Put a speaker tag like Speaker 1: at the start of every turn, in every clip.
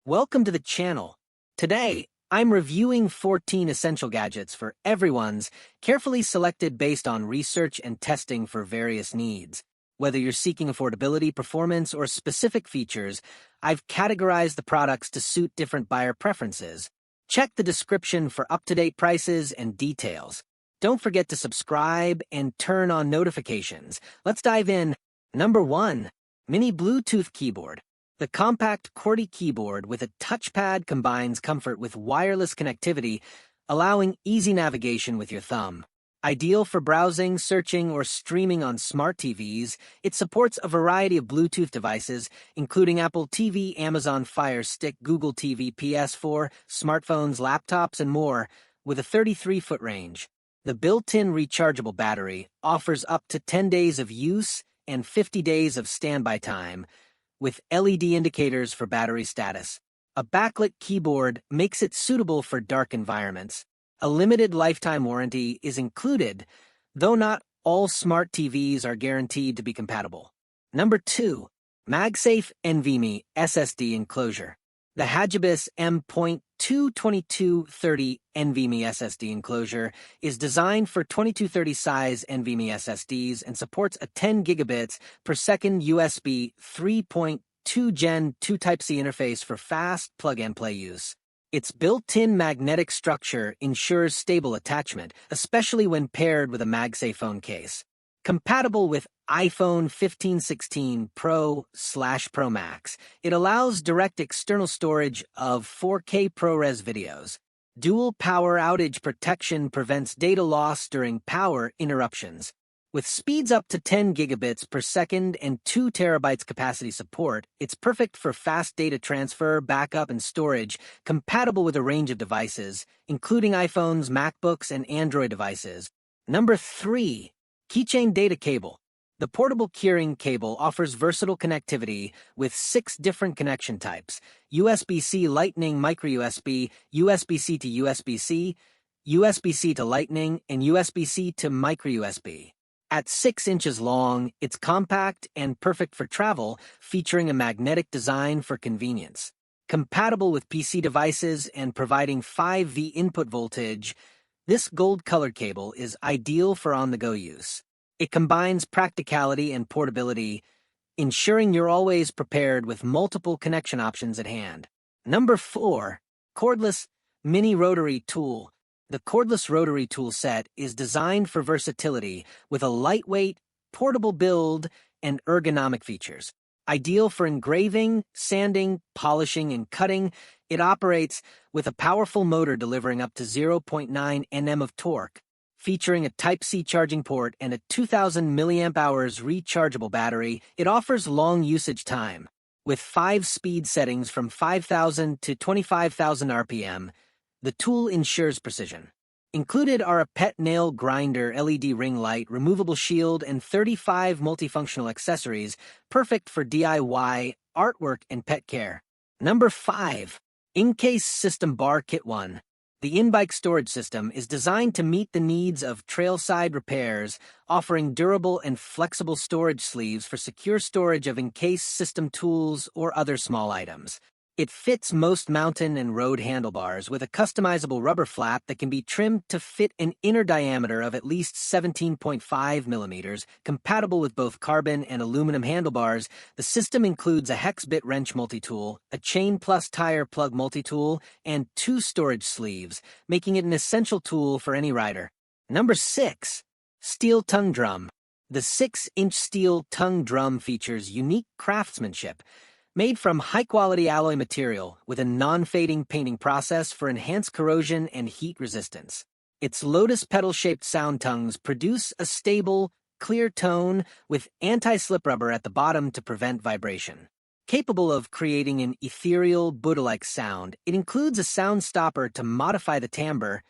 Speaker 1: Welcome to the channel. Today, I'm reviewing 14 essential gadgets for everyone's, carefully selected based on research and testing for various needs. Whether you're seeking affordability, performance, or specific features, I've categorized the products to suit different buyer preferences. Check the description for up-to-date prices and details. Don't forget to subscribe and turn on notifications. Let's dive in. Number 1. Mini Bluetooth Keyboard. The compact QWERTY keyboard with a touchpad combines comfort with wireless connectivity, allowing easy navigation with your thumb. Ideal for browsing, searching, or streaming on smart TVs, it supports a variety of Bluetooth devices, including Apple TV, Amazon Fire Stick, Google TV, PS4, smartphones, laptops, and more, with a 33-foot range. The built-in rechargeable battery offers up to 10 days of use and 50 days of standby time, with LED indicators for battery status. A backlit keyboard makes it suitable for dark environments. A limited lifetime warranty is included, though not all smart TVs are guaranteed to be compatible. Number 2. MagSafe Envme SSD Enclosure. The Hagibis M.22230 Envme SSD enclosure is designed for 2230 size Envme SSDs and supports a 10 gigabits per second USB 3.2 Gen 2 Type-C interface for fast plug-and-play use. Its built-in magnetic structure ensures stable attachment, especially when paired with a MagSafe phone case. Compatible with iPhone 15/16 Pro/Pro Max, it allows direct external storage of 4K ProRes videos. Dual power outage protection prevents data loss during power interruptions. With speeds up to 10 gigabits per second and 2 terabytes capacity support, it's perfect for fast data transfer, backup, and storage, compatible with a range of devices, including iPhones, MacBooks, and Android devices. Number 3. Keychain Data Cable. The portable keyring cable offers versatile connectivity with 6 different connection types: USB-C Lightning micro-USB, USB-C to USB-C, USB-C to Lightning, and USB-C to micro-USB. At 6 inches long, it's compact and perfect for travel, featuring a magnetic design for convenience. Compatible with PC devices and providing 5V input voltage, this gold-colored cable is ideal for on-the-go use. It combines practicality and portability, ensuring you're always prepared with multiple connection options at hand. Number 4. Cordless Mini Rotary Tool. The Cordless Rotary tool set is designed for versatility with a lightweight, portable build and ergonomic features. Ideal for engraving, sanding, polishing, and cutting, it operates with a powerful motor delivering up to 0.9 Nm of torque. Featuring a Type-C charging port and a 2,000 mAh rechargeable battery, it offers long usage time. With 5 speed settings from 5,000 to 25,000 RPM, the tool ensures precision. Included are a pet nail grinder, LED ring light, removable shield, and 35 multifunctional accessories, perfect for DIY, artwork, and pet care. Number 5. Incase System Bar Kit 1. The in-bike storage system is designed to meet the needs of trailside repairs, offering durable and flexible storage sleeves for secure storage of Incase system tools or other small items. It fits most mountain and road handlebars with a customizable rubber flap that can be trimmed to fit an inner diameter of at least 17.5 millimeters. Compatible with both carbon and aluminum handlebars, the system includes a hex bit wrench multi-tool, a chain plus tire plug multi-tool, and 2 storage sleeves, making it an essential tool for any rider. Number 6. Steel Tongue Drum. The 6-inch steel tongue drum features unique craftsmanship, made from high-quality alloy material with a non-fading painting process for enhanced corrosion and heat resistance. Its lotus petal-shaped sound tongues produce a stable, clear tone with anti-slip rubber at the bottom to prevent vibration. Capable of creating an ethereal, Buddha-like sound, it includes a sound stopper to modify the timbre,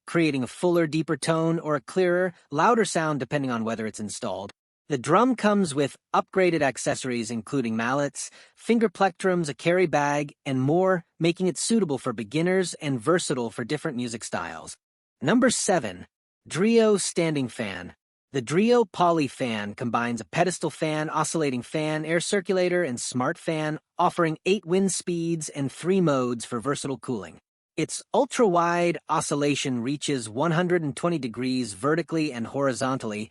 Speaker 1: creating a fuller, deeper tone or a clearer, louder sound depending on whether it's installed. The drum comes with upgraded accessories including mallets, finger plectrums, a carry bag, and more, making it suitable for beginners and versatile for different music styles. Number 7. Drio Standing Fan. The Drio Poly Fan combines a pedestal fan, oscillating fan, air circulator, and smart fan, offering 8 wind speeds and 3 modes for versatile cooling. Its ultra-wide oscillation reaches 120 degrees vertically and horizontally,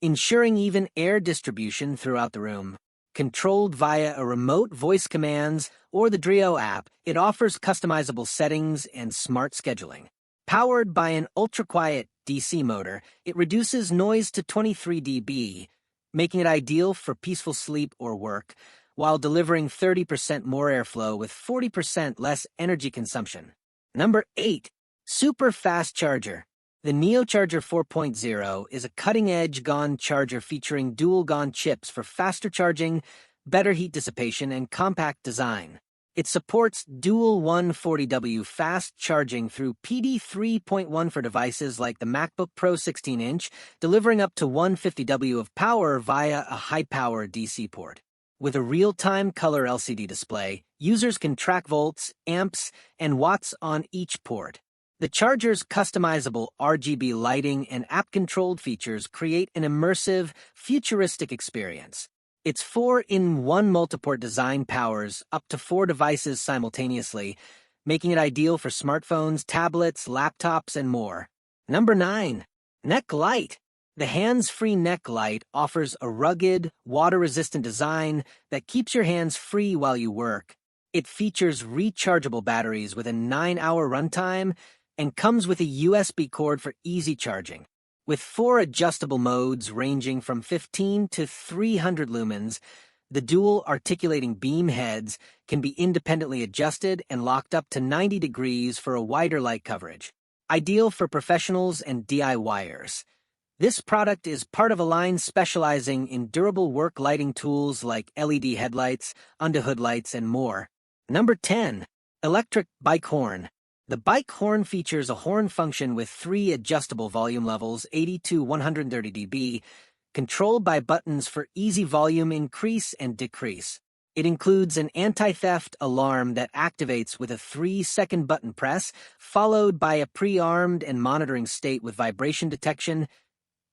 Speaker 1: ensuring even air distribution throughout the room. Controlled via a remote voice commands or the Drio app, it offers customizable settings and smart scheduling. Powered by an ultra-quiet DC motor, it reduces noise to 23 dB, making it ideal for peaceful sleep or work, while delivering 30% more airflow with 40% less energy consumption. Number 8. Super Fast Charger. The NeoCharger 4.0 is a cutting-edge GaN charger featuring dual GaN chips for faster charging, better heat dissipation, and compact design. It supports dual 140W fast charging through PD 3.1 for devices like the MacBook Pro 16-inch, delivering up to 150W of power via a high-power DC port. With a real-time color LCD display, users can track volts, amps, and watts on each port. The charger's customizable RGB lighting and app-controlled features create an immersive, futuristic experience. Its 4-in-1 multiport design powers up to 4 devices simultaneously, making it ideal for smartphones, tablets, laptops, and more. Number 9. Neck Light. The hands-free neck light offers a rugged, water-resistant design that keeps your hands free while you work. It features rechargeable batteries with a 9-hour runtime and comes with a USB cord for easy charging. With 4 adjustable modes ranging from 15 to 300 lumens, the dual articulating beam heads can be independently adjusted and locked up to 90 degrees for a wider light coverage. Ideal for professionals and DIYers. This product is part of a line specializing in durable work lighting tools like LED headlights, under-hood lights, and more. Number 10. Electric Bike Horn. The bike horn features a horn function with 3 adjustable volume levels, 80 to 130 dB, controlled by buttons for easy volume increase and decrease. It includes an anti-theft alarm that activates with a 3-second button press, followed by a pre-armed and monitoring state with vibration detection,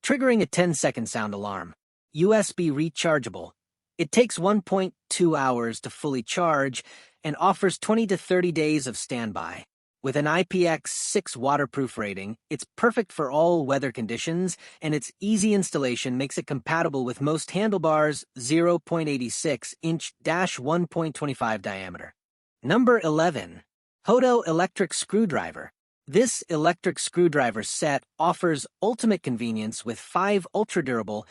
Speaker 1: triggering a 10-second sound alarm. USB rechargeable. It takes 1.2 hours to fully charge and offers 20 to 30 days of standby. With an IPX6 waterproof rating, it's perfect for all weather conditions, and its easy installation makes it compatible with most handlebars 0.86-inch-1.25 diameter. Number 11. Hoto Electric Screwdriver. This electric screwdriver set offers ultimate convenience with 5 ultra-durable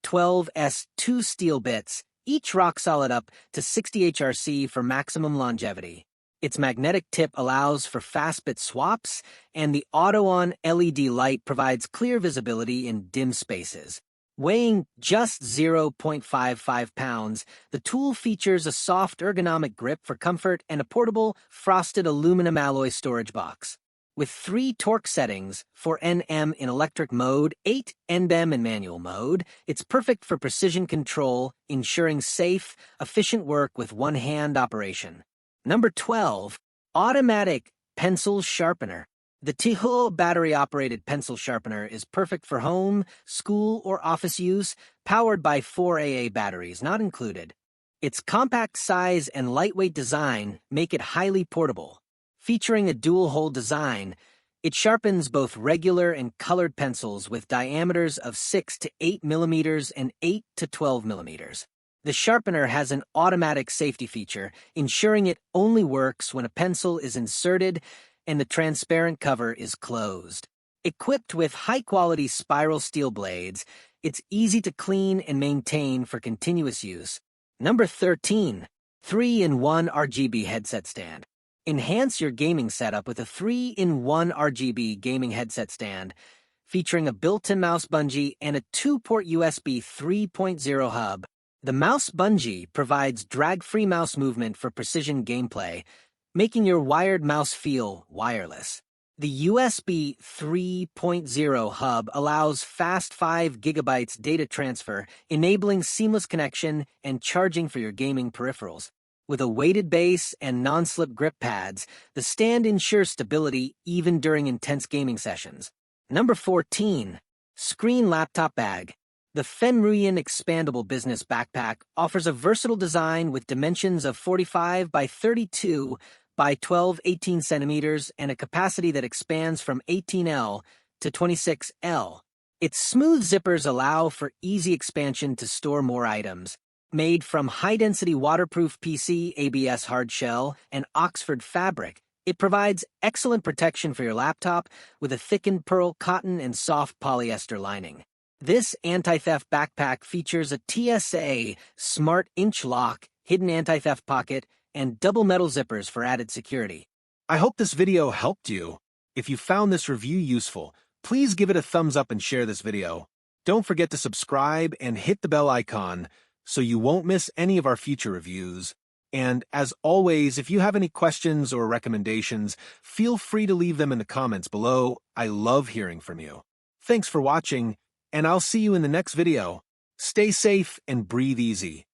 Speaker 1: 12S2 steel bits, each rock-solid up to 60 HRC for maximum longevity. Its magnetic tip allows for fast bit swaps, and the auto-on LED light provides clear visibility in dim spaces. Weighing just 0.55 pounds, the tool features a soft ergonomic grip for comfort and a portable, frosted aluminum alloy storage box. With 3 torque settings, for Nm in electric mode, 8 Nm in manual mode, it's perfect for precision control, ensuring safe, efficient work with one-hand operation. Number 12. Automatic Pencil Sharpener. The Hoto battery-operated pencil sharpener is perfect for home, school, or office use, powered by 4 AA batteries, not included. Its compact size and lightweight design make it highly portable. Featuring a dual-hole design, it sharpens both regular and colored pencils with diameters of 6 to 8 millimeters and 8 to 12 millimeters. The sharpener has an automatic safety feature, ensuring it only works when a pencil is inserted and the transparent cover is closed. Equipped with high-quality spiral steel blades, it's easy to clean and maintain for continuous use. Number 13. 3-in-1 RGB Headset Stand. Enhance your gaming setup with a 3-in-1 RGB gaming headset stand, featuring a built-in mouse bungee and a 2-port USB 3.0 hub. The mouse bungee provides drag-free mouse movement for precision gameplay, making your wired mouse feel wireless. The USB 3.0 hub allows fast 5 GB data transfer, enabling seamless connection and charging for your gaming peripherals. With a weighted base and non-slip grip pads, the stand ensures stability even during intense gaming sessions. Number 14. Screen Laptop Bag. The Fenruyan Expandable Business Backpack offers a versatile design with dimensions of 45 by 32 by 12-18 centimeters and a capacity that expands from 18L to 26L. Its smooth zippers allow for easy expansion to store more items. Made from high-density waterproof PC, ABS hardshell, and Oxford fabric, it provides excellent protection for your laptop with a thickened pearl cotton and soft polyester lining. This anti-theft backpack features a TSA Smart Inch Lock, hidden anti-theft pocket, and double metal zippers for added security.
Speaker 2: I hope this video helped you. If you found this review useful, please give it a thumbs up and share this video. Don't forget to subscribe and hit the bell icon so you won't miss any of our future reviews. And as always, if you have any questions or recommendations, feel free to leave them in the comments below. I love hearing from you. Thanks for watching, and I'll see you in the next video. Stay safe and breathe easy.